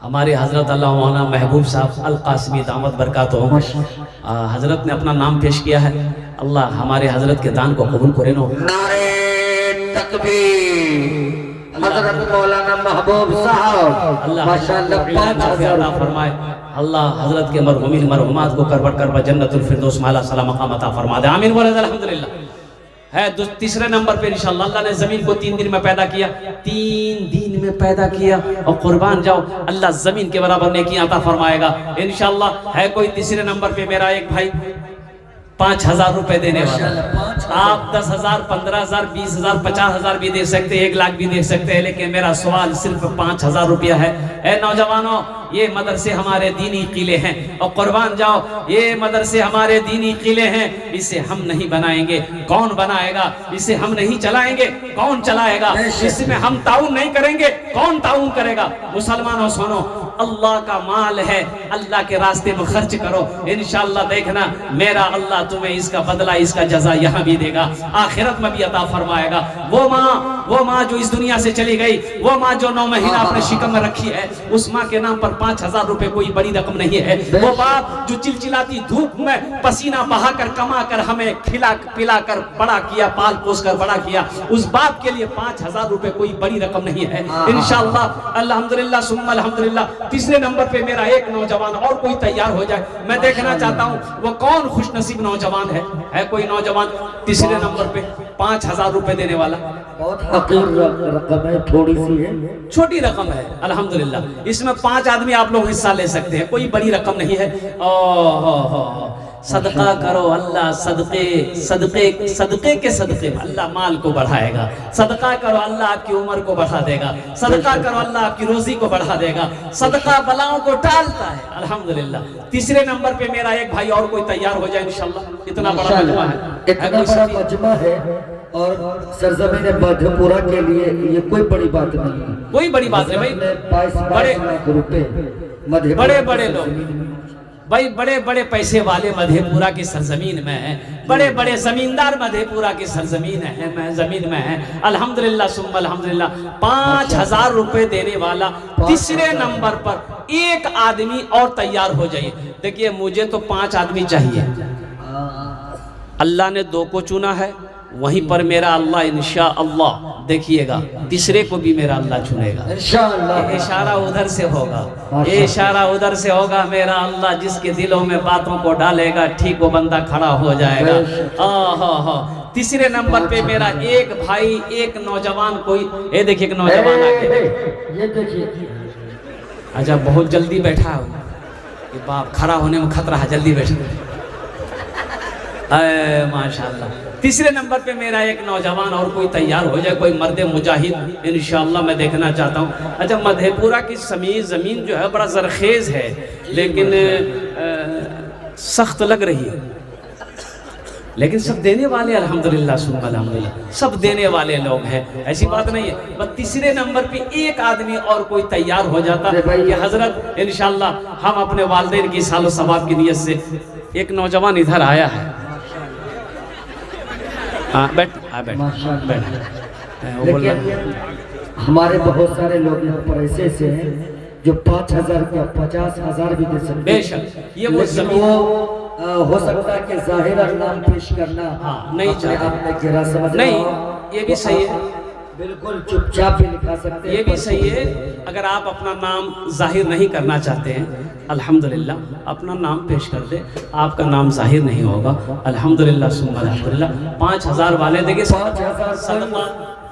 हमारे हजरत अल्लाह मौलाना महबूब साहब अल कासमी दामत बरकातुहू हजरत ने अपना नाम पेश किया है। अल्लाह हमारे हजरत के दान को कबूल करे। नो नारे तकबीर। हजरत मौलाना महबूब साहब माशाअल्लाह 5,000 फरमाए। अल्लाह हजरत के मरहुमीन मरहुमात को करबट करबट जन्नतुल फिरदौस माला सलाम मकाम अता फरमा दे, आमीन बोले अल्हम्दुलिल्लाह। है तीसरे नंबर पे इंशाअल्लाह, अल्लाह ने जमीन को 3 दिन में पैदा किया, 3 दिन में पैदा किया, और कुर्बान जाओ अल्लाह जमीन के बराबर नेकियां अता फरमाएगा इंशाअल्लाह। है कोई तीसरे नंबर पे मेरा एक भाई 5,000 रुपए देने वाला। आप 10,000, 15,000, 20,000, 50,000 भी दे सकते हैं, 1 लाख भी दे सकते हैं, लेकिन मेरा सवाल सिर्फ 5,000 रुपया है। ए नौजवानों, ये मदरसे हमारे दीनी किले हैं, और कुर्बान जाओ ये मदरसे हमारे दीनी किले हैं, इसे हम नहीं बनाएंगे, कौन बनाएगा? इसे हम नहीं चलाएंगे, कौन चलाएगा? इसमें हम ताउन नहीं करेंगे, कौन ताउन करेगा? मुसलमानों सुनो, अल्लाह का माल है, अल्लाह के रास्ते में खर्च करो, इंशाअल्लाह देखना मेरा अल्लाह तुम्हें इसका बदला, इसका जजा यहाँ भी देगा, आखिरत में भी अता फरमाएगा। वो माँ जो इस दुनिया से चली गई, वो माँ जो 9 महीना अपने शिकम में रखी है, उस माँ के नाम पर 5,000 रुपए कोई बड़ी रकम नहीं है। वो बाप जो चिलचिलाती धूप में पसीना बहाकर कमा कर हमें खिला पिला कर बड़ा किया, पाल पोस कर बड़ा किया, उस बाप के लिए 5,000 रुपए कोई बड़ी रकम नहीं है इंशाअल्लाह। अल्हम्दुलिल्लाह सुम्मा अल्हम्दुलिल्लाह। तीसरे नंबर पे मेरा एक नौजवान और कोई तैयार हो जाए, मैं देखना चाहता हूँ वो कौन खुशनसीब नौजवान है कोई नौजवान तीसरे नंबर पे 5,000 रुपए देने वाला? बहुत हकीर रकम है, थोड़ी सी है, छोटी रकम है अल्हम्दुलिल्लाह। इसमें 5 आदमी आप लोग हिस्सा ले सकते हैं, कोई बड़ी रकम नहीं है। सदका करो, अल्लाह सदके के सदके में अल्लाह माल को बढ़ाएगा। सदका करो, अल्लाह आपकी उम्र को बढ़ा देगा। सदका करो, अल्लाह आपकी रोजी को बढ़ा देगा। सदका बलाओं को टालता है अल्हम्दुलिल्लाह। तीसरे नंबर पे मेरा एक भाई और कोई तैयार हो जाए इंशाअल्लाह। इतना बड़ा मजमा है, इतना बड़ा मजमा है, और सरजमीन मधेपुरा के लिए ये कोई बड़ी बात नहीं है, कोई बड़ी बात नहीं भाई। 22 लाख रुपए बड़े लोग भाई, बड़े पैसे वाले मधेपुरा की सरजमीन में है, बड़े जमींदार मधेपुरा की सरजमीन है, जमीन में है अल्हम्दुलिल्लाह सुम्मा अल्हम्दुलिल्लाह। 5,000 रुपए देने वाला तीसरे नंबर पर एक आदमी और तैयार हो जाइए। देखिए मुझे तो 5 आदमी चाहिए, अल्लाह ने 2 को चुना है, वहीं पर मेरा अल्लाह इंशाअल्लाह देखिएगा तीसरे को भी मेरा अल्लाह चुनेगा इंशाअल्लाह। इशारा उधर से होगा, इशारा उधर से होगा, मेरा अल्लाह जिसके दिलों में बातों को डालेगा ठीक वो बंदा खड़ा हो जाएगा। तीसरे नंबर पे मेरा एक भाई, एक नौजवान, कोई ये देखिए एक नौजवान आके, ये देखिए, अच्छा बहुत जल्दी बैठा है, ये बाप खड़ा होने में खतरा है, जल्दी बैठा माशाअल्लाह। तीसरे नंबर पे मेरा एक नौजवान और कोई तैयार हो जाए, कोई मर्द मुजाहिद इंशाअल्लाह मैं देखना चाहता हूँ। अच्छा मधेपुरा की ज़मीन जो है बड़ा जरखेज़ है, लेकिन सख्त लग रही है, लेकिन सब देने वाले अल्हम्दुलिल्लाह सुम्मा अल्हम्दुलिल्लाह, सब देने वाले लोग हैं, ऐसी बात नहीं है। बस तीसरे नंबर पे एक आदमी और कोई तैयार हो जाता कि हजरत इंशाल्लाह हम अपने वालिदैन की सालो सवाब की नियत से। एक नौजवान इधर आया है, हाँ बैठ लेकिन हमारे बहुत सारे लोग यहाँ पर ऐसे हैं जो 5,000 का 50,000 भी दे सकते। बेशक ये वो जमीन हो सकता है कि जाहिर नाम पेश करना नहीं चाहते, आपने गिरा समझ नहीं, ये भी सही है, बिल्कुल चुपचाप भी लिखा सकते हैं, ये भी सही है। अगर आप अपना नाम जाहिर नहीं करना चाहते हैं, अल्हम्दुलिल्लाह अपना नाम पेश कर दे, आपका नाम जाहिर नहीं होगा, अल्हम्दुलिल्लाह सुम्मा अल्हम्दुलिल्लाह। 5,000 वाले देंगे, 5,000 सदका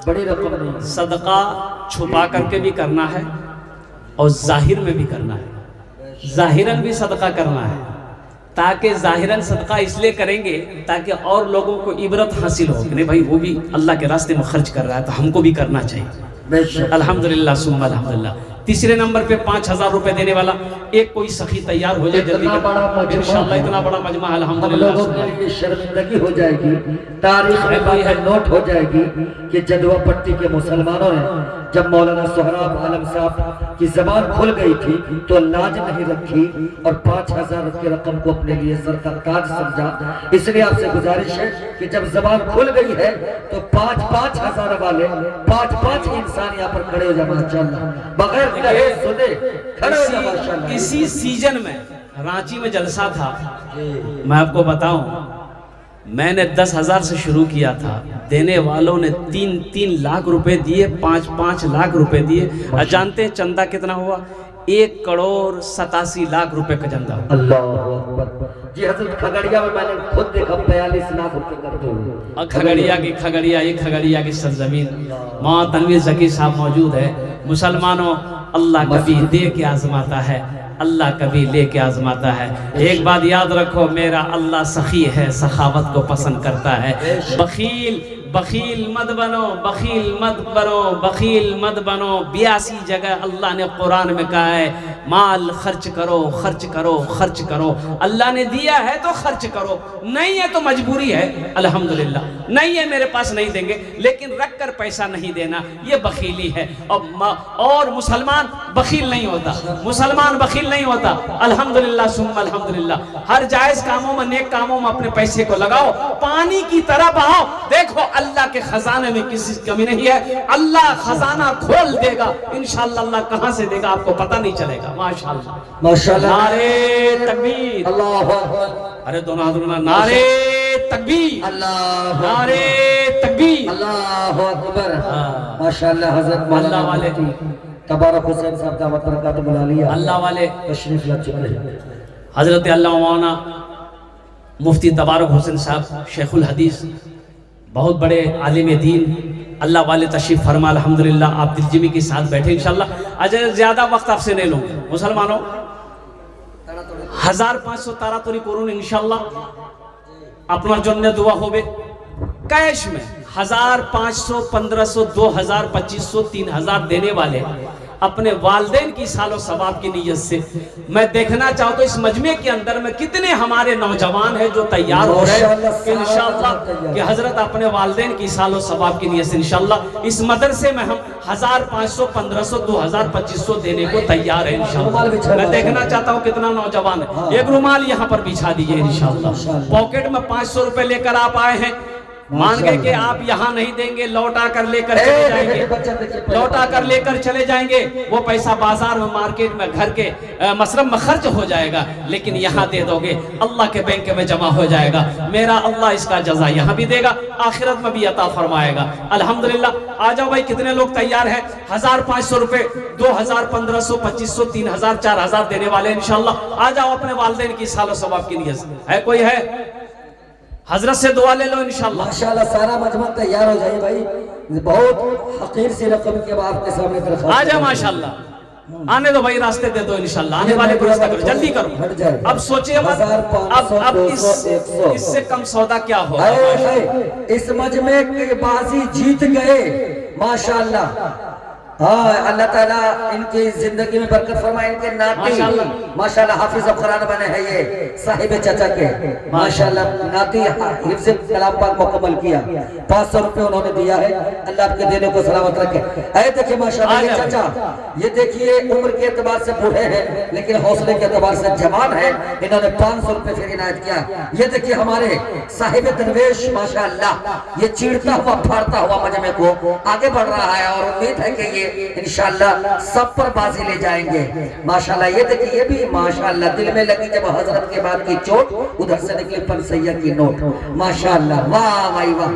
बड़ी रकम नहीं, सदका छुपा करके भी करना है और जाहिर में भी करना है, जाहिरन भी सदका करना है, ताकि जाहिरन सदका इसलिए करेंगे ताकि और लोगों को इबरत हासिल हो कि नहीं भाई वो भी अल्लाह के रास्ते में खर्च कर रहा है तो हमको भी करना चाहिए। अल्हम्दुलिल्लाह सुम्मा अल्हम्दुलिल्लाह। तीसरे नंबर पे 5,000 रुपए देने वाला एक कोई सखी तैयार हो जाए जल्दी इंशाल्लाह। इतना बड़ा मजमा अल्हम्दुलिल्लाह, शर्मिंदगी हो जाएगी, तारीख में नोट हो जाएगी कि जदवा पट्टी के मुसलमानों ने जब मौलाना सोहराब आलम साहब की जबान खुल गई थी तो लाज नहीं रखी और 5,000 की रकम को अपने लिए सर का ताज समझा। इसलिए आपसे गुजारिश है कि जब जबान खुल गई है तो 5,000 वाले 5 इंसान यहाँ पर खड़े हो जाए माशाअल्लाह, बगैर कहे सुने खड़े हो जाए माशाअल्लाह। इसी सीजन में रांची में जलसा था, मैं आपको बताऊं, मैंने 10,000 से शुरू किया था, देने वालों ने 3-3 लाख रुपए दिए, 5-5 लाख रुपए दिए। जानते हैं चंदा कितना हुआ? 1,87,00,000 रुपए का चंदा। अल्लाह अकबर जी। हजरत खगड़िया में मैंने खुद देखा 42 लाख रुपए करते हुए। खगड़िया की सरजमीन, मां तनवीर जकी साहब मौजूद है। मुसलमानों, अल्लाह कभी दे के आजमाता है, अल्लाह कभी लेके आजमाता है। एक बात याद रखो, मेरा अल्लाह सखी है, सखावत को पसंद करता है। बखील मत बनो, बखील मत बनो, बखील मत बनो। 82 जगह अल्लाह ने कुरान में कहा है माल खर्च करो, खर्च करो, खर्च करो। अल्लाह ने दिया है तो खर्च करो, नहीं है तो मजबूरी है। अल्हम्दुलिल्लाह नहीं है, मेरे पास नहीं देंगे, लेकिन रख कर पैसा नहीं देना, ये बखीली है। और मुसलमान बखील नहीं होता, मुसलमान बखील नहीं होता। अल्हम्दुलिल्लाह सुम्मा अल्हम्दुलिल्लाह। हर जायज कामों में, नेक कामों में अपने पैसे को लगाओ, पानी की तरह बहाओ। देखो अल्लाह के खजाने में किसी कमी नहीं है, अल्लाह खजाना खोल देगा इंशाअल्लाह। अल्लाह कहां से देगा आपको पता नहीं चलेगा। माशाअल्लाह माशाअल्लाह। नारे तकबीर, अल्लाहु अकबर। अरे दोनों हाथों में नारे तकबीर, अल्लाह, नारे तकबीर, अल्लाहु अकबर। माशाअल्लाह। हजरत मौलाना वाले तबारक हुसैन साहब दावत बरकत बुला लिया, अल्लाह वाले तशरीफ ला चुके हैं। हजरत अल्लाह मौलाना मुफ्ती तबारक हुसैन साहब शेखुल हदीस, बहुत बड़े आलिम दीन, अल्लाह वाले तशरीफ फरमा। अल्हम्दुलिल्लाह आप दिलजिमी के साथ बैठे इंशाअल्लाह। आज ज्यादा वक्त आपसे नहीं लूंगा मुसलमानों। 1500 तारातुरी करून इंशाअल्लाह अपना जन्नत दुआ होवे। कैश में 1500, 1500, 2000, 2500, 3000 देने वाले अपने वालिदैन की सालो सवाब की नीयत से मैं देखना चाहता हूँ इस मजमे के अंदर में कितने हमारे नौजवान हैं जो तैयार हो रहे हैं इंशाअल्लाह कि हजरत अपने वालिदैन की सालो सवाब की नीयत से इंशाअल्लाह इस मदरसे में हम 1500, 1500, 2000, 2500 देने को तैयार है इंशाअल्लाह। मैं देखना चाहता हूँ कितना नौजवान है। एक रुमाल यहाँ पर बिछा दीजिए इंशाअल्लाह। पॉकेट में 500 रुपए लेकर आप आए हैं, मान गए कि आप यहाँ नहीं देंगे, लौटा कर लेकर चले जाएंगे, लौटा कर लेकर चले जाएंगे। वो पैसा बाजार में, मार्केट में, घर के मसरफ में खर्च हो जाएगा, लेकिन यहाँ दे दोगे अल्लाह के बैंक में जमा हो जाएगा। मेरा अल्लाह इसका जजा यहाँ भी देगा, आखिरत में भी अता फरमाएगा। अल्हम्दुलिल्लाह। आ जाओ भाई, कितने लोग तैयार हैं? 1500 रुपए, 2000, 1500, 2500, 3000, 4000 देने वाले इंशाअल्लाह। आ जाओ अपने वालिदैन की सालो सवाब की नीयत से। है कोई है? हजरत से दुआ ले लो इंशाअल्लाह। माशाअल्लाह सारा मजमा तैयार हो जाए भाई, बहुत हकीर सी रकम के बाद आपके सामने आ जाए माशाअल्लाह। आने दो भाई, रास्ते दे दो इंशाअल्लाह। आने वाले को रास्ता करो, जल्दी करो। अब सोचिए मत, अब इससे कम सौदा क्या हो। इस मजमे की बाजी जीत गए माशाअल्लाह। हाँ, अल्लाह ताला इनकी जिंदगी में बरकत फरमाए। इनके नाती माशाल्लाह हाफिज कुरान बने हैं, ये साहिब चाचा के माशाल्लाह नाती हिफ्ज़ कलाम पाक मुकम्मल किया। 500 रुपए उन्होंने दिया है, अल्लाह आपके देने को सलामत रखे। ऐ देखिए माशाल्लाह ये चाचा, ये देखिए उम्र के एतबार से बूढ़े हैं लेकिन हौसले के एतबार से जवान है। इन्होंने 500 रुपए फिर इनायत किया। ये देखिए हमारे साहिब दरवेश माशाल्लाह, ये चीरता हुआ फाड़ता हुआ मजमे को आगे बढ़ रहा है और उम्मीद है कि ये इंशाअल्लाह सब पर बाजी ले जाएंगे माशाअल्लाह। ये देखिए ये भी माशाअल्लाह दिल में लगी जब हजरत के बाद की चोट, उधर से निकली पंसैया की नोट माशाअल्लाह। वाह भाई वाह।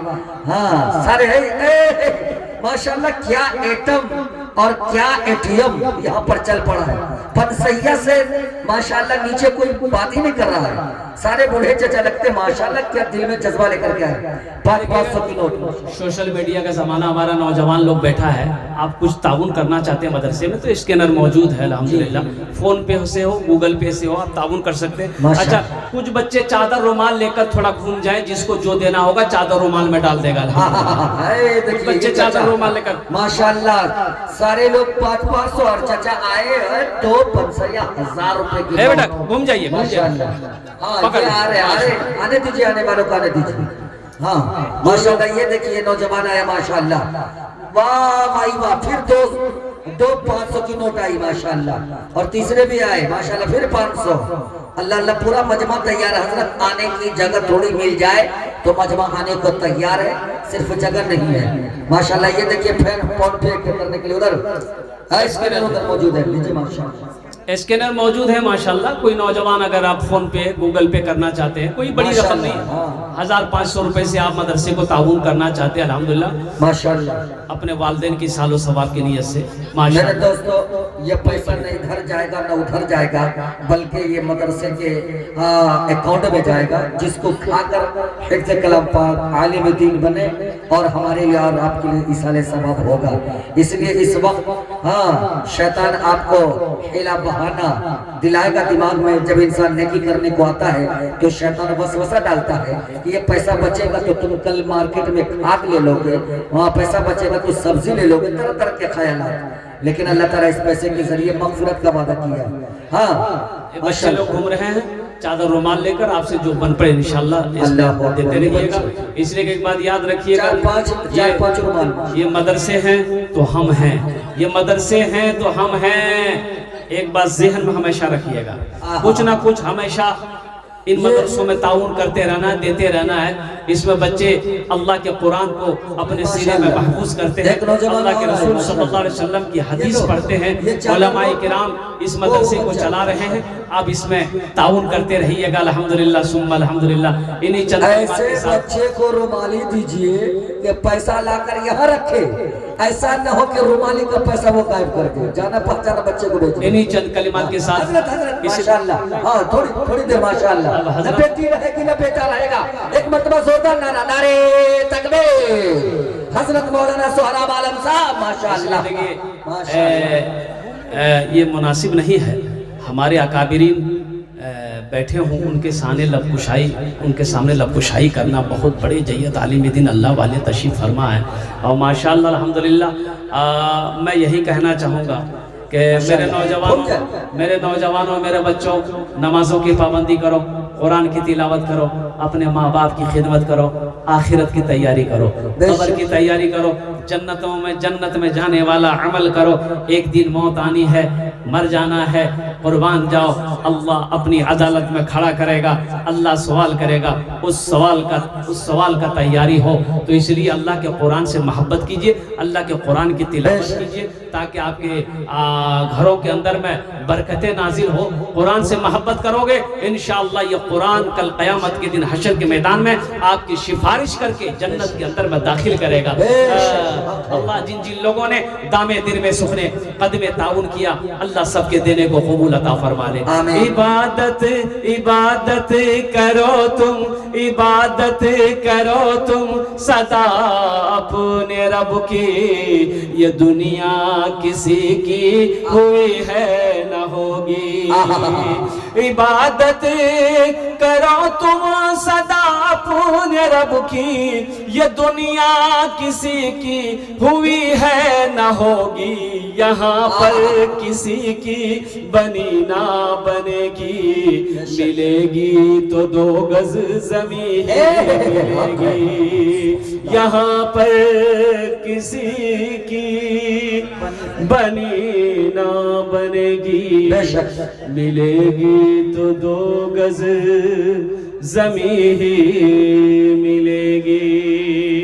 हाँ सारे माशाअल्लाह, क्या एटम और क्या एटीएम यहाँ पर चल पड़ा है। पंसैया से माशाअल्लाह नीचे कोई बात ही नहीं कर रहा है। सारे बूढ़े चचा लगते माशाअल्लाह, क्या दिल में जज्बा लेकर के आए। 500 की नोट। सोशल मीडिया का जमाना, हमारा नौजवान लोग बैठा है, आप कुछ ताउन करना चाहते हैं मदरसे में तो स्कैनर मौजूद है अल्हम्दुलिल्लाह। फोन पे से हो, गूगल पे से हो, आप ताउन कर सकते हैं। अच्छा, कुछ बच्चे चादर रुमाल लेकर थोड़ा घूम जाए, जिसको जो देना होगा चादर रुमाल में डाल देगा। कुछ बच्चे चादर रुमाल लेकर माशाअल्लाह सारे लोग 500 और चाचा आए हैं तो 1000 रुपए की। बेटा घूम जाइए, आने दीजिए, आने वालों को आने दीजिए। हाँ माशाअल्लाह, ये देखिए नौजवान आया माशाअल्लाह। वाह भाई वाह, फिर दो 500 की नोट आई माशाअल्लाह और तीसरे भी आए माशाअल्लाह, फिर 500। अल्लाह अल्लाह, पूरा मजमा तैयार है। हजरत आने की जगह थोड़ी मिल जाए तो मजमा आने को तैयार है, सिर्फ जगह नहीं है माशाअल्लाह। ये देखिए फैन फोन पे करने के लिए उधर मौजूद है, लीजिए माशाअल्लाह। स्कैनर मौजूद है माशाल्लाह। कोई नौजवान अगर आप फोन पे गूगल पे करना चाहते हैं, कोई बड़ी रकम नहीं, 1500 रुपए से आप मदरसे को ताउन करना चाहते हैं अल्हम्दुलिल्लाह माशाल्लाह, अपने वालिदैन की सालो सवाब की नीयत से माशाल्लाह। मेरे दोस्तों, ये पैसा न इधर जाएगा न उधर जाएगा, बल्कि ये मदरसे के अकाउंट में जाएगा, जिसको खाकर हिफ्ज़ कलाम पाक आलिम दीन बने और हमारे लिए और आपके लिए इसाले सवाब होगा। इसलिए इस वक्त शैतान आपको हिला बहाना दिलाएगा दिमाग में। जब इंसान नेकी करने को आता है तो शैतान वसवसा डालता है कि ये पैसा बचेगा तो तुम कल मार्केट में खाद ले लोगे, वहाँ पैसा बचेगा तो सब्जी ले लोगे, तरह तरह के ख्यालात। लेकिन अल्लाह ताला इस पैसे के जरिए मग़फ़िरत का वादा किया। हाँ बच्चे लोग घूम रहे हैं चादर रुमाल लेकर, आपसे जो बन पड़े इंशाल्लाह देते रहिएगा। इसलिए एक बात याद रखिएगा, ये मदरसे हैं तो हम हैं, ये मदरसे हैं तो हम हैं। एक बात ज़हन में हमेशा रखिएगा, कुछ ना कुछ हमेशा इन मदरसों में ताउन करते रहना, देते रहना है। इसमें बच्चे अल्लाह के कुरान को अपने सीने में महफूज करते हैं, अल्लाह के रसूल सल्लल्लाहु अलैहि वसल्लम की हदीस पढ़ते हैं। उलमाए किराम इस मदरसे को चला रहे हैं, आप इसमें ताउन करते रहिएगा अल्हम्दुलिल्लाह सुम्मा अल्हम्दुलिल्लाह। इन्हीं चंद ऐसे बच्चे को रुमाली दीजिए कि पैसा लाकर यहाँ रखे, ऐसा न हो कि रुमाली का पैसा वो गायब कर दे। जाना पहचाना बच्चे को भेजिए। इन्हीं चंद कलिमात के साथ माशाअल्लाह। हाँ थोड़ी देर माशाअल्लाह, न बेटी रहेगी न बेटा रहेगा। एक मरतबा जोरदार नारा, नारे तकबीर, हजरत मौलाना सोहराब आलम साहब माशाअल्लाह। ये मुनासिब नहीं है हमारे अकाबिरीन बैठे हों, उनके सामने लबकुशाई करना बहुत बड़े जय्यत आलिम दीन अल्लाह वाले तशरीफ़ फरमा है। और माशाअल्लाह अल्हम्दुलिल्लाह मैं यही कहना चाहूँगा कि मेरे नौजवानों मेरे बच्चों, नमाजों की पाबंदी करो, कुरान की तिलावत करो, अपने माँ बाप की खिदमत करो, आखिरत की तैयारी करो, कब्र की तैयारी करो, जन्नत में जाने वाला अमल करो। एक दिन मौत आनी है, मर जाना है, कुर्बान जाओ, अल्लाह अपनी अदालत में खड़ा करेगा, अल्लाह सवाल करेगा। उस सवाल का तैयारी हो तो इसलिए अल्लाह के कुरान से मोहब्बत कीजिए, अल्लाह के कुरान की तिलावत कीजिए, ताकि आपके घरों के अंदर में बरकतें नाजिल हो। कुरान से मोहब्बत करोगे इंशाअल्लाह ये कुरान कल क़यामत के दिन हशर के मैदान में आपकी सिफारिश करके जन्नत के अंदर में दाखिल करेगा। अल्लाह जिन जिन लोगों ने दामे दिल में सुखने कदमे ताउन किया, अल्लाह सबके देने को कबूल अता फरमा ले। इबादत करो तुम सदा अपने रब की, ये दुनिया किसी की हुई है न होगी। इबादत करो तुम सदा अपने रब की ये दुनिया किसी की हुई है न होगी, यहाँ पर किसी की बनी ना बनेगी, मिलेगी तो 2 गज जमीन मिलेगी, यहाँ पर किसी की बनी ना बनेगी, मिलेगी तो 2 गज जमीन मिलेगी।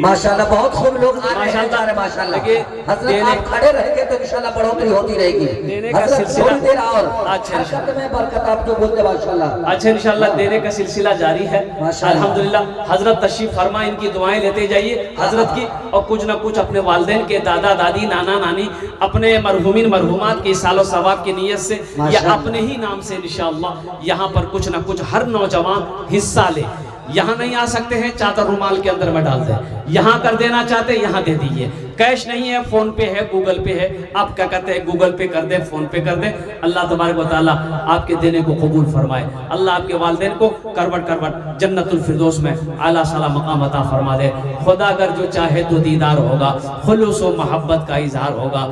माशाल्लाह बहुत खूब लोग आ रहे हैं, जा रहे हैं माशाल्लाह। देखिए, हजरत आप खड़े रहेंगे तो इंशाल्लाह बढ़ोतरी होती रहेगी। देने का हजरत सिलसिला थोड़ी देर और अच्छा बरकत में बरकत आप जो बोलते माशाल्लाह। अच्छा इंशाल्लाह देने का सिलसिला जारी है माशाल्लाह। अल्हम्दुलिल्लाह। हजरत तशरीफ फरमा, इनकी दुआएं लेते जाइए हजरत की, और कुछ ना कुछ अपने वालिदैन के, दादा दादी, नाना नानी, अपने मरहुमीन मरहुमात के सालो सवाब की नीयत से या अपने ही नाम से इंशाअल्लाह यहाँ पर कुछ ना कुछ हर नौजवान हिस्सा ले। यहाँ नहीं आ सकते हैं, चादर रुमाल के अंदर में डाल दें। यहाँ कर देना चाहते हैं यहाँ दे दीजिए। कैश नहीं है, फोन पे है, गूगल पे है, आप क्या कहते हैं गूगल पे कर दे, फोन पे कर दे। अल्लाह तबारक व तआला आपके देने को कबूल फरमाए। अल्लाह आपके वालिदैन को करवट करवट जन्नतुल फिरदौस में आला साला मकाम अता फरमा दे। खुदा अगर जो चाहे तो दीदार होगा, खुलूस व मोहब्बत का इजहार होगा,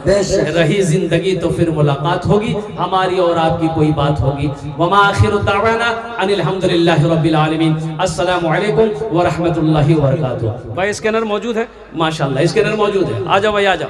रही जिंदगी तो फिर मुलाकात होगी, हमारी और आपकी कोई बात होगी। वमा आखिरु दावाना अनिल हम्दुलिल्लाहि रब्बिल आलमीन। अस्सलामु अलैकुम व रहमतुल्लाहि व बरकातुहू। भाई स्कैनर मौजूद है माशाल्लाह, स्कैनर मौजूद है। आ जाओ भाई आ जाओ।